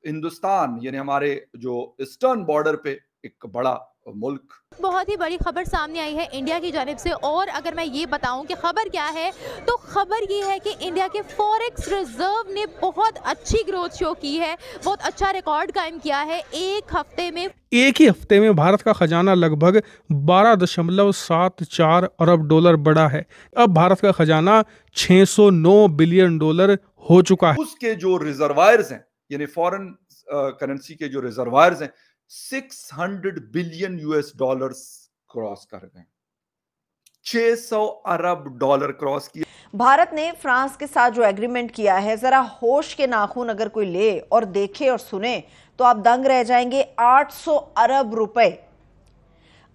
हिंदुस्तान यानी हमारे जो ईस्टर्न बॉर्डर पे एक बड़ा मुल्क। बहुत ही बड़ी खबर सामने आई है इंडिया की जानिब से, और अगर मैं ये बताऊं कि खबर क्या है, तो खबर ये है कि इंडिया के फॉरेक्स रिजर्व ने बहुत अच्छी ग्रोथ शो की है, बहुत अच्छा रिकॉर्ड कायम किया है। एक ही हफ्ते में भारत का खजाना लगभग 12.74 अरब डॉलर बढ़ा है। अब भारत का खजाना 609 बिलियन डॉलर हो चुका है। उसके जो रिजर्वायर्स हैं यानी फॉरेन करेंसी के जो रिजर्वायर्स हैं 600 बिलियन यूएस डॉलर्स क्रॉस कर गए, 600 अरब डॉलर क्रॉस किया। भारत ने फ्रांस के साथ जो एग्रीमेंट किया है, जरा होश के नाखून अगर कोई ले और देखे और सुने तो आप दंग रह जाएंगे। 800 अरब रुपए,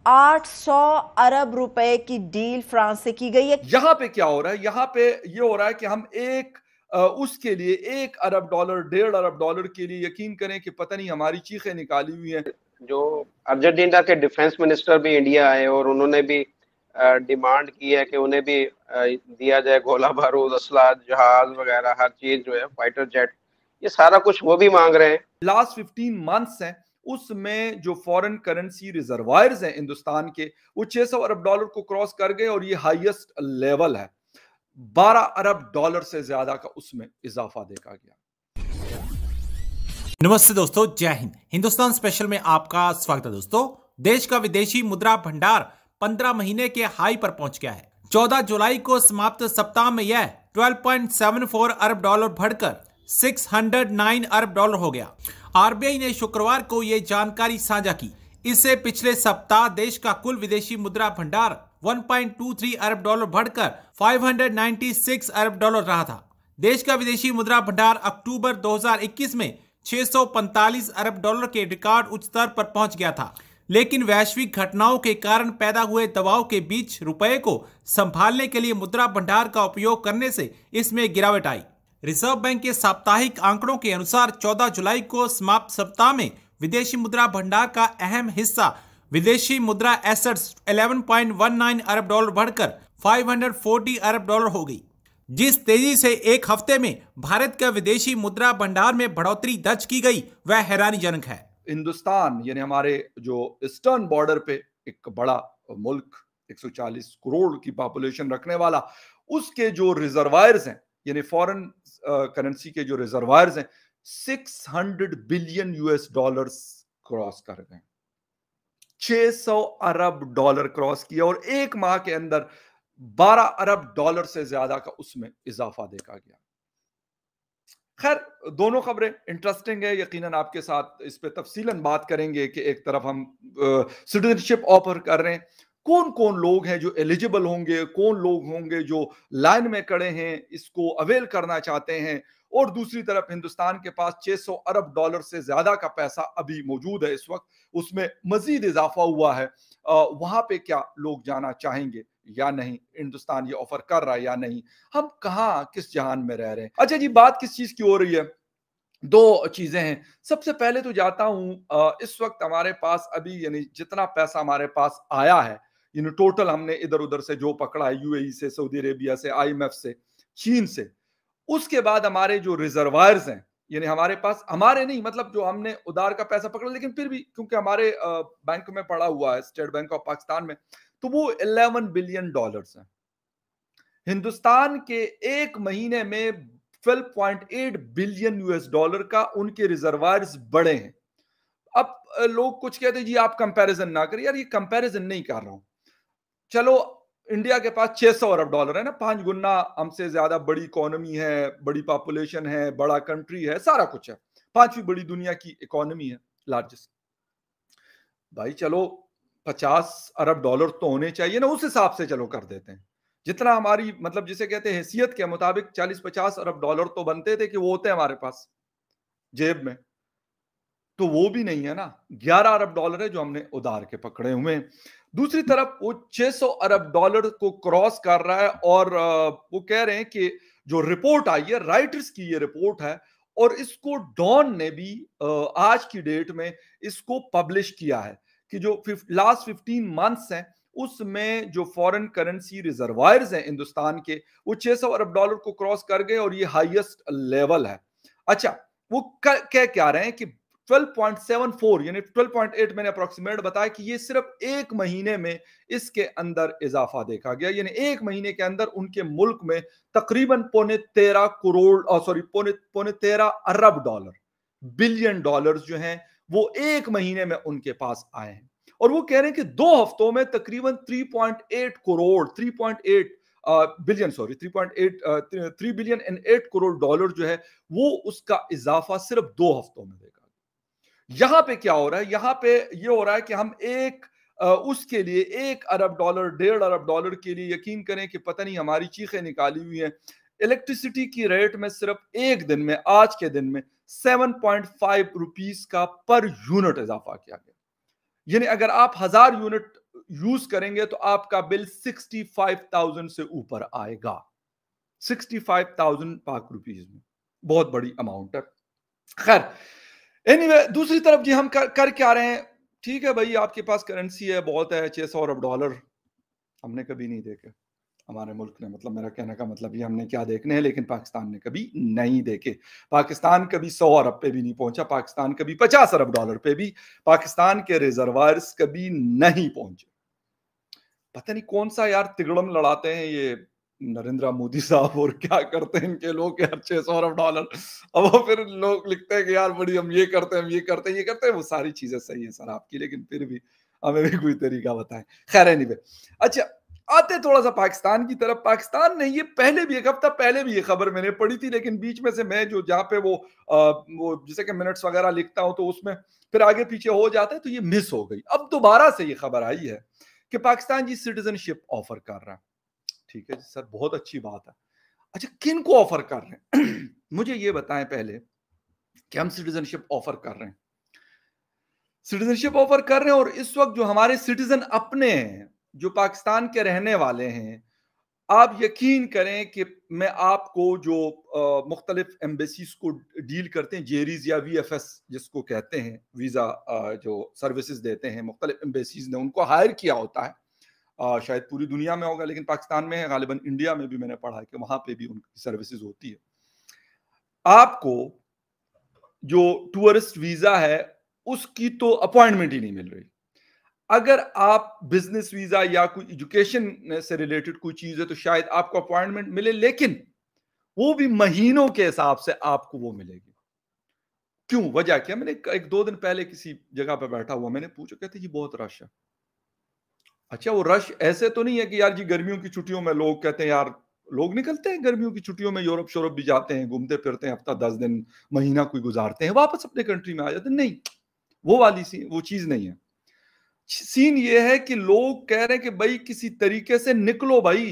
800 अरब रुपए की डील फ्रांस से की गई है। यहां पे क्या हो रहा है? यहां पे ये हो रहा है कि हम उसके लिए 1 अरब डॉलर 1.5 अरब डॉलर के लिए यकीन करें कि पता नहीं हमारी चीखें निकाली हुई हैं। जो अर्जेंटीना के डिफेंस मिनिस्टर भी इंडिया आए और उन्होंने भी डिमांड की है कि उन्हें भी दिया जाए गोला बारूद, असला, जहाज वगैरह, हर चीज जो है, फाइटर जेट, ये सारा कुछ वो भी मांग रहे हैं। लास्ट 15 मंथ्स हैं, उसमें जो फॉरेन करेंसी रिजर्वायर्स हैं हिंदुस्तान के, वो 600 अरब डॉलर को क्रॉस कर गए और ये हाईएस्ट लेवल है। 12 अरब डॉलर से ज्यादा का उसमें इजाफा देखा गया। नमस्ते दोस्तों, जय हिंद। हिंदुस्तान स्पेशल में आपका स्वागत है। दोस्तों, देश का विदेशी मुद्रा भंडार 15 महीने के हाई पर पहुंच गया है। 14 जुलाई को समाप्त सप्ताह में यह 12.74 अरब डॉलर बढ़कर 609 अरब डॉलर हो गया। आरबीआई ने शुक्रवार को यह जानकारी साझा की। इससे पिछले सप्ताह देश का कुल विदेशी मुद्रा भंडार 1.23 अरब डॉलर बढ़कर 596 अरब डॉलर रहा था। देश का विदेशी मुद्रा भंडार अक्टूबर 2021 में 645 अरब डॉलर के रिकॉर्ड उच्च स्तर पर पहुंच गया था, लेकिन वैश्विक घटनाओं के कारण पैदा हुए दबाव के बीच रुपए को संभालने के लिए मुद्रा भंडार का उपयोग करने से इसमें गिरावट आई। रिजर्व बैंक के साप्ताहिक आंकड़ों के अनुसार 14 जुलाई को समाप्त सप्ताह में विदेशी मुद्रा भंडार का अहम हिस्सा विदेशी मुद्रा एसेट्स 11.19 अरब डॉलर बढ़कर 540 अरब डॉलर हो गई। जिस तेजी से एक हफ्ते में भारत का विदेशी मुद्रा भंडार में बढ़ोतरी दर्ज की गई, वह हैरानीजनक है। हिंदुस्तान यानी हमारे जो ईस्टर्न बॉर्डर पे एक बड़ा मुल्क, 140 करोड़ की पॉपुलेशन रखने वाला, उसके जो रिजर्वायर्स हैं यानी फॉरेन करेंसी के जो रिजर्वायर्स हैं 600 बिलियन यूएस डॉलर्स क्रॉस कर गए, 600 अरब डॉलर क्रॉस किया और एक माह के अंदर 12 अरब डॉलर से ज्यादा का उसमें इजाफा देखा गया। खैर, दोनों खबरें इंटरेस्टिंग है, यकीनन आपके साथ इस पे तफसीलन बात करेंगे कि एक तरफ हम सिटीजनशिप ऑफर कर रहे हैं, कौन कौन लोग हैं जो एलिजिबल होंगे, कौन लोग होंगे जो लाइन में खड़े हैं इसको अवेल करना चाहते हैं, और दूसरी तरफ हिंदुस्तान के पास 600 अरब डॉलर से ज्यादा का पैसा अभी मौजूद है इस वक्त, उसमें मजीद इजाफा हुआ है। वहां पे क्या लोग जाना चाहेंगे या नहीं, हिंदुस्तान ये ऑफर कर रहा है या नहीं, हम कहाँ किस जहान में रह रहे हैं। अच्छा जी, बात किस चीज की हो रही है? दो चीजें हैं। सबसे पहले तो जाता हूं, इस वक्त हमारे पास अभी यानी जितना पैसा हमारे पास आया है, यानी टोटल हमने इधर उधर से जो पकड़ा है, यूएई से, सऊदी अरेबिया से, आईएमएफ से, चीन से, उसके बाद हमारे जो रिजर्वायर्स हैं, यानी हमारे पास, हमारे नहीं मतलब जो हमने उधार का पैसा पकड़ा, लेकिन फिर भी क्योंकि हमारे बैंक में पड़ा हुआ है, स्टेट बैंक ऑफ पाकिस्तान में, तो वो 11 बिलियन डॉलर्स हैं। हिंदुस्तान के एक महीने में 12.8 बिलियन यूएस डॉलर का उनके रिजर्वायर्स बढ़े हैं। अब लोग कुछ कहते हैं जी आप कंपैरिजन ना करिए, यार ये कंपैरिजन नहीं कर रहा हूं। चलो, इंडिया के पास 600 अरब डॉलर है ना, 5 गुना हमसे ज्यादा बड़ी इकोनॉमी है, बड़ी पॉपुलेशन है, बड़ा कंट्री है, सारा कुछ है, 5वीं बड़ी दुनिया की इकोनॉमी है, लार्जेस्ट। भाई चलो 50 अरब डॉलर तो होने चाहिए ना, उस हिसाब से चलो कर देते हैं, जितना हमारी मतलब जिसे कहते हैं हैसियत के मुताबिक 40-50 अरब डॉलर तो बनते थे कि वो होते हैं हमारे पास जेब में, तो वो भी नहीं है ना। 11 अरब डॉलर है जो हमने उधार के पकड़े हुए हैं। दूसरी तरफ वो 600 अरब डॉलर को क्रॉस कर रहा है, और वो कह रहे हैं कि जो रिपोर्ट आई है, राइटर्स की ये रिपोर्ट है, और इसको डॉन ने भी आज की डेट में इसको पब्लिश किया है कि जो लास्ट 15 मंथ्स हैं उसमें जो फॉरेन करेंसी रिजर्वायर्स हैं हिंदुस्तान के, वो 600 अरब डॉलर को क्रॉस कर गए और ये हाईएस्ट लेवल है। अच्छा, वो कह क्या रहे हैं कि 12.74 यानी 12.8 मैंने अप्रोक्सीमेट बताया कि ये सिर्फ एक महीने में इसके अंदर इजाफा देखा गया, यानी एक महीने के अंदर उनके मुल्क में तकरीबन पौने 13 अरब डॉलर, बिलियन डॉलर्स जो हैं वो एक महीने में उनके पास आए हैं। और वो कह रहे हैं कि 2 हफ्तों में तकरीबन 3 बिलियन एंड 8 करोड़ डॉलर जो है वो उसका इजाफा सिर्फ 2 हफ्तों में देखा। यहां पे क्या हो रहा है, यहां पे ये हो रहा है कि हम उसके लिए 1 अरब डॉलर 1.5 अरब डॉलर के लिए यकीन करें कि पता नहीं हमारी चीखें निकाली हुई हैं। इलेक्ट्रिसिटी की रेट में सिर्फ एक दिन में, आज के दिन में 7.5 रुपीस का पर यूनिट इजाफा किया गया। यानी अगर आप 1000 यूनिट यूज करेंगे तो आपका बिल 65,000 से ऊपर आएगा। 65,000 पाक रुपीस में बहुत बड़ी अमाउंट है। खैर एनीवे, दूसरी तरफ जी हम कर क्या रहे हैं, ठीक है भाई आपके पास करेंसी है, बहुत है, 600 अरब डॉलर हमने कभी नहीं देखे हमारे मुल्क ने, मतलब मेरा कहने का मतलब ये हमने क्या देखने हैं, लेकिन पाकिस्तान ने कभी नहीं देखे। पाकिस्तान कभी 100 अरब पे भी नहीं पहुंचा, पाकिस्तान कभी 50 अरब डॉलर पे भी पाकिस्तान के रिजर्वायर्स कभी नहीं पहुंचे। पता नहीं कौन सा यार तिगड़म लड़ाते हैं ये नरेंद्र मोदी साहब, और क्या करते हैं इनके लोग यार, 600 अरब डॉलर। अब वो फिर लोग लिखते हैं कि यार बड़ी हम ये करते हैं, हम ये करते हैं, ये करते हैं। वो सारी चीजें सही है सर आपकी, लेकिन फिर भी हमें भी कोई तरीका बताएं। खैर एनीवे, अच्छा आते थोड़ा सा पाकिस्तान की तरफ। पाकिस्तान ने ये पहले भी, एक हफ्ता पहले भी ये खबर मैंने पढ़ी थी, लेकिन बीच में से मैं जो जहाँ पे वो जैसे कि मिनट्स वगैरह लिखता हूँ तो उसमें फिर आगे पीछे हो जाता है, तो ये मिस हो गई। अब दोबारा से ये खबर आई है कि पाकिस्तान जी सिटीजनशिप ऑफर कर रहा है। ठीक है सर, बहुत अच्छी बात है। अच्छा किन को ऑफर कर रहे हैं मुझे ये बताएं पहले कि हम सिटीजनशिप ऑफर कर रहे हैं। सिटीजनशिप ऑफर कर रहे हैं, और इस वक्त जो हमारे सिटीजन अपने हैं, जो पाकिस्तान के रहने वाले हैं, आप यकीन करें कि मैं आपको जो मुख्तलिफ एम्बेसीज को डील करते हैं, जेरीज या VFS जिसको कहते हैं, वीजा जो सर्विसेज देते हैं मुख्तलिफ एम्बेसीज ने उनको हायर किया होता है। शायद पूरी दुनिया में होगा, लेकिन पाकिस्तान में है, गालिबन इंडिया में भी मैंने पढ़ा है कि वहां पे भी उनकी सर्विसेज होती है। आपको जो टूरिस्ट वीजा है उसकी तो अपॉइंटमेंट ही नहीं मिल रही। अगर आप बिजनेस वीजा या कोई एजुकेशन से रिलेटेड कोई चीज है तो शायद आपको अपॉइंटमेंट मिले, लेकिन वो भी महीनों के हिसाब से आपको वो मिलेगी। क्यों, वजह क्या? मैंने 1-2 दिन पहले किसी जगह पे बैठा हुआ, मैंने पूछा, कहते जी बहुत रश है। अच्छा वो रश ऐसे तो नहीं है कि यार जी गर्मियों की छुट्टियों में लोग कहते हैं यार, लोग निकलते हैं गर्मियों की छुट्टियों में, यूरोप शोरोप भी जाते हैं, घूमते फिरते हैं, हफ्ता 10 दिन महीना कोई गुजारते हैं, वापस अपने कंट्री में आ जाते हैं। नहीं, वो वाली वो चीज नहीं है। सीन ये है कि लोग कह रहे हैं कि भाई किसी तरीके से निकलो, भाई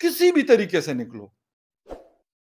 किसी भी तरीके से निकलो।